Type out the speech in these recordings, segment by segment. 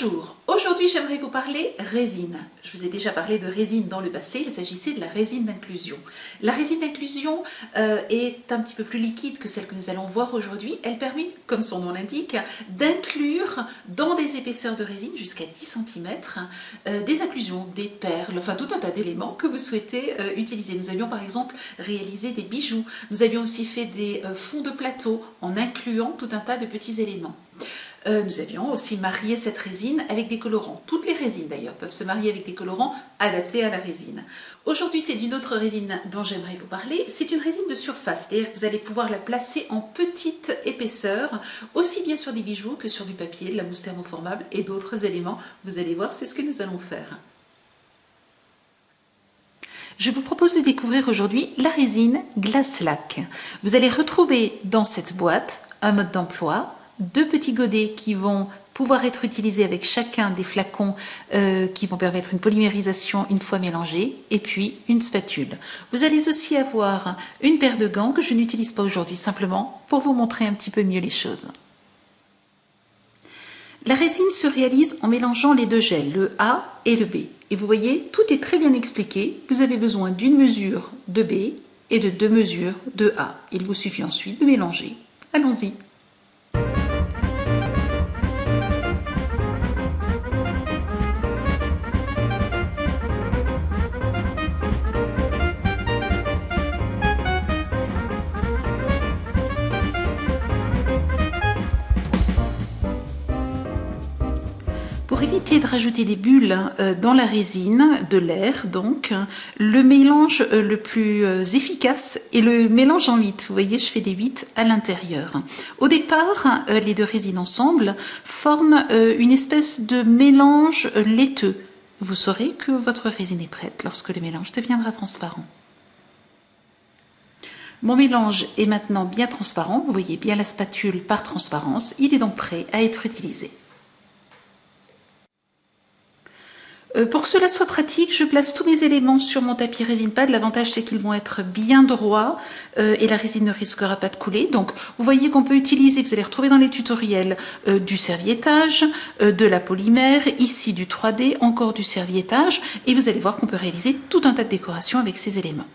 Bonjour, aujourd'hui j'aimerais vous parler résine. Je vous ai déjà parlé de résine dans le passé, il s'agissait de la résine d'inclusion. La résine d'inclusion est un petit peu plus liquide que celle que nous allons voir aujourd'hui. Elle permet, comme son nom l'indique, d'inclure dans des épaisseurs de résine jusqu'à 10 cm des inclusions, des perles, enfin tout un tas d'éléments que vous souhaitez utiliser. Nous avions par exemple réalisé des bijoux, nous avions aussi fait des fonds de plateau en incluant tout un tas de petits éléments. Nous avions aussi marié cette résine avec des colorants. Toutes les résines d'ailleurs peuvent se marier avec des colorants adaptés à la résine. Aujourd'hui c'est d'une autre résine dont j'aimerais vous parler. C'est une résine de surface, c'est-à-dire que vous allez pouvoir la placer en petite épaisseur, aussi bien sur des bijoux que sur du papier, de la mousse thermoformable et d'autres éléments. Vous allez voir, c'est ce que nous allons faire. Je vous propose de découvrir aujourd'hui la résine Glace Lac. Vous allez retrouver dans cette boîte un mode d'emploi, deux petits godets qui vont pouvoir être utilisés avec chacun des flacons qui vont permettre une polymérisation une fois mélangés, et puis une spatule. Vous allez aussi avoir une paire de gants que je n'utilise pas aujourd'hui, simplement pour vous montrer un petit peu mieux les choses. La résine se réalise en mélangeant les deux gels, le A et le B. Et vous voyez, tout est très bien expliqué. Vous avez besoin d'une mesure de B et de 2 mesures de A. Il vous suffit ensuite de mélanger. Allons-y. Pour éviter de rajouter des bulles dans la résine, de l'air donc, le mélange le plus efficace est le mélange en 8. Vous voyez, je fais des 8 à l'intérieur. Au départ, les deux résines ensemble forment une espèce de mélange laiteux. Vous saurez que votre résine est prête lorsque le mélange deviendra transparent. Mon mélange est maintenant bien transparent. Vous voyez bien la spatule par transparence. Il est donc prêt à être utilisé. Pour que cela soit pratique, je place tous mes éléments sur mon tapis résine pad. L'avantage, c'est qu'ils vont être bien droits et la résine ne risquera pas de couler. Donc, vous voyez qu'on peut utiliser, vous allez retrouver dans les tutoriels, du serviettage, de la polymère, ici du 3D, encore du serviettage. Et vous allez voir qu'on peut réaliser tout un tas de décorations avec ces éléments.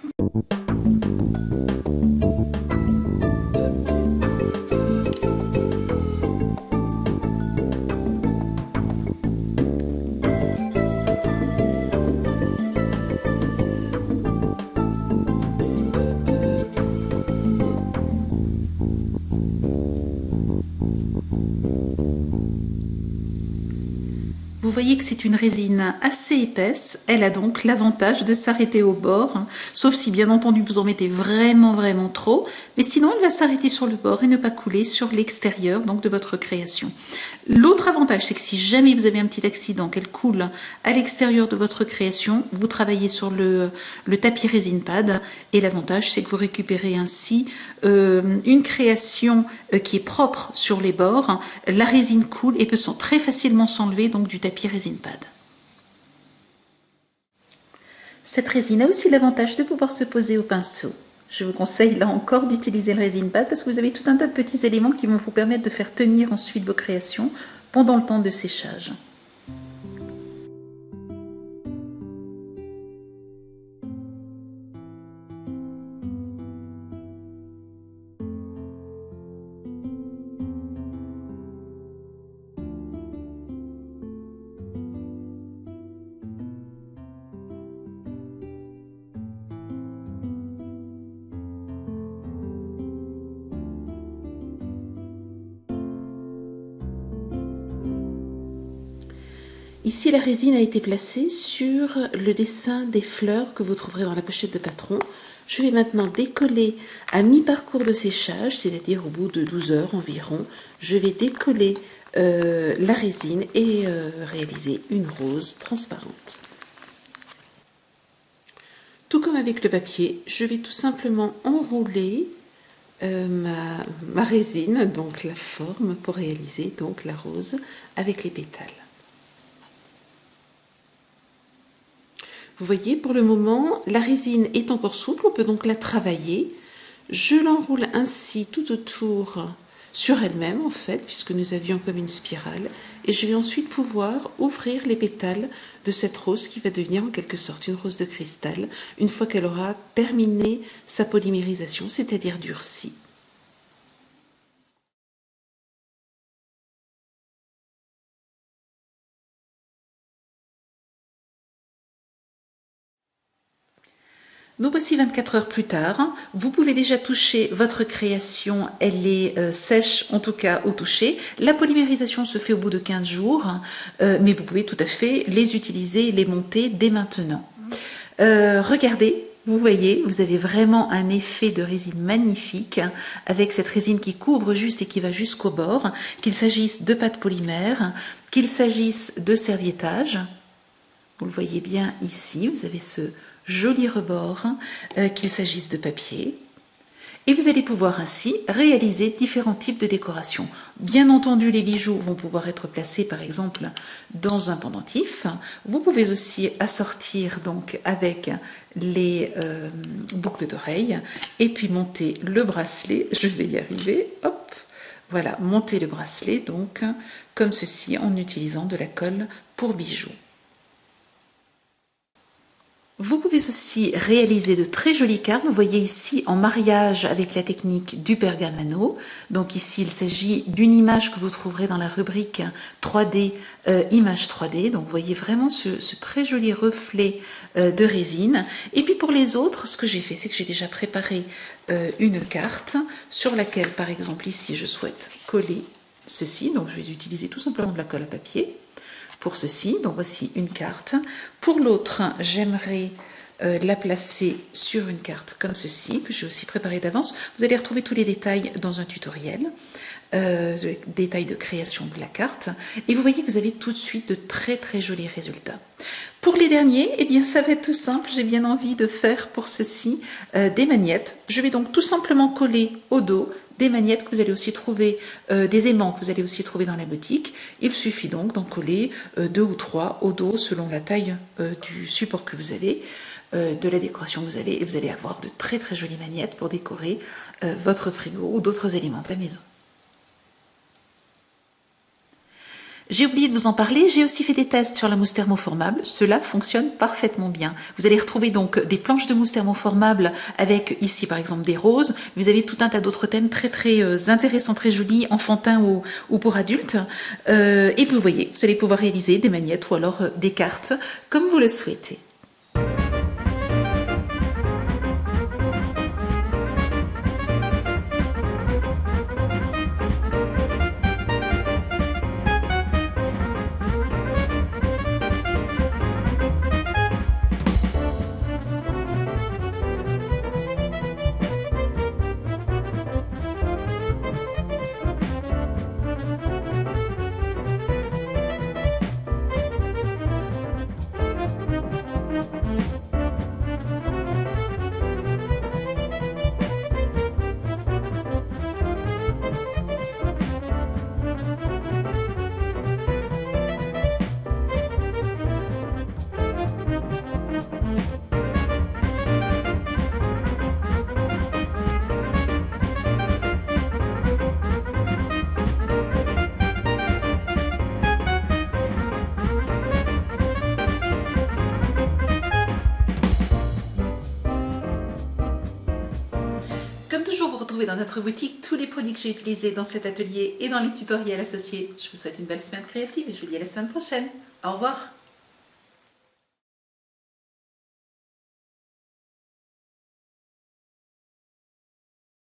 Vous voyez que c'est une résine assez épaisse, elle a donc l'avantage de s'arrêter au bord, sauf si bien entendu vous en mettez vraiment trop, mais sinon elle va s'arrêter sur le bord et ne pas couler sur l'extérieur donc de votre création. L'autre avantage, c'est que si jamais vous avez un petit accident, qu'elle coule à l'extérieur de votre création, vous travaillez sur le tapis résine pad et l'avantage c'est que vous récupérez ainsi une création qui est propre sur les bords. La résine coule et peut très facilement s'enlever donc du tapis résine pad. Cette résine a aussi l'avantage de pouvoir se poser au pinceau. Je vous conseille là encore d'utiliser le résine pad parce que vous avez tout un tas de petits éléments qui vont vous permettre de faire tenir ensuite vos créations pendant le temps de séchage. Ici, la résine a été placée sur le dessin des fleurs que vous trouverez dans la pochette de patron. Je vais maintenant décoller à mi-parcours de séchage, c'est-à-dire au bout de 12 heures environ. Je vais décoller la résine et réaliser une rose transparente. Tout comme avec le papier, je vais tout simplement enrouler ma résine, donc la forme, pour réaliser donc la rose avec les pétales. Vous voyez, pour le moment, la résine est encore souple, on peut donc la travailler. Je l'enroule ainsi tout autour sur elle-même en fait, puisque nous avions comme une spirale. Et je vais ensuite pouvoir ouvrir les pétales de cette rose qui va devenir en quelque sorte une rose de cristal, une fois qu'elle aura terminé sa polymérisation, c'est-à-dire durcie. Nous voici 24 heures plus tard. Vous pouvez déjà toucher votre création, elle est sèche en tout cas au toucher. La polymérisation se fait au bout de 15 jours, mais vous pouvez tout à fait les utiliser et les monter dès maintenant. Regardez, vous voyez, vous avez vraiment un effet de résine magnifique avec cette résine qui couvre juste et qui va jusqu'au bord, qu'il s'agisse de pâte polymère, qu'il s'agisse de serviettage. Vous le voyez bien ici, vous avez ce joli rebord, qu'il s'agisse de papier. Et vous allez pouvoir ainsi réaliser différents types de décorations. Bien entendu, les bijoux vont pouvoir être placés par exemple dans un pendentif. Vous pouvez aussi assortir donc avec les boucles d'oreilles et puis monter le bracelet. Je vais y arriver. Hop, voilà, monter le bracelet donc comme ceci en utilisant de la colle pour bijoux. Vous pouvez aussi réaliser de très jolies cartes. Vous voyez ici en mariage avec la technique du pergamano. Donc ici, il s'agit d'une image que vous trouverez dans la rubrique 3D, image 3D. Donc vous voyez vraiment ce très joli reflet de résine. Et puis pour les autres, ce que j'ai fait, c'est que j'ai déjà préparé une carte sur laquelle, par exemple, ici, je souhaite coller ceci. Donc je vais utiliser tout simplement de la colle à papier. Pour ceci, donc voici une carte. Pour l'autre, j'aimerais la placer sur une carte comme ceci, que j'ai aussi préparé d'avance. Vous allez retrouver tous les détails dans un tutoriel, détails de création de la carte. Et vous voyez que vous avez tout de suite de très très jolis résultats. Pour les derniers, eh bien ça va être tout simple. J'ai bien envie de faire pour ceci des magnettes. Je vais donc tout simplement coller au dos des magnettes que vous allez aussi trouver, des aimants que vous allez aussi trouver dans la boutique. Il suffit donc d'en coller 2 ou 3 au dos selon la taille du support que vous avez, de la décoration que vous avez, et vous allez avoir de très très jolies magnettes pour décorer votre frigo ou d'autres éléments de la maison. J'ai oublié de vous en parler, j'ai aussi fait des tests sur la mousse thermoformable, cela fonctionne parfaitement bien. Vous allez retrouver donc des planches de mousse thermoformable avec ici par exemple des roses, vous avez tout un tas d'autres thèmes très très intéressants, très jolis, enfantins ou pour adultes. Et vous voyez, vous allez pouvoir réaliser des magnettes ou alors des cartes comme vous le souhaitez. Comme toujours, vous retrouvez dans notre boutique tous les produits que j'ai utilisés dans cet atelier et dans les tutoriels associés. Je vous souhaite une belle semaine créative et je vous dis à la semaine prochaine. Au revoir.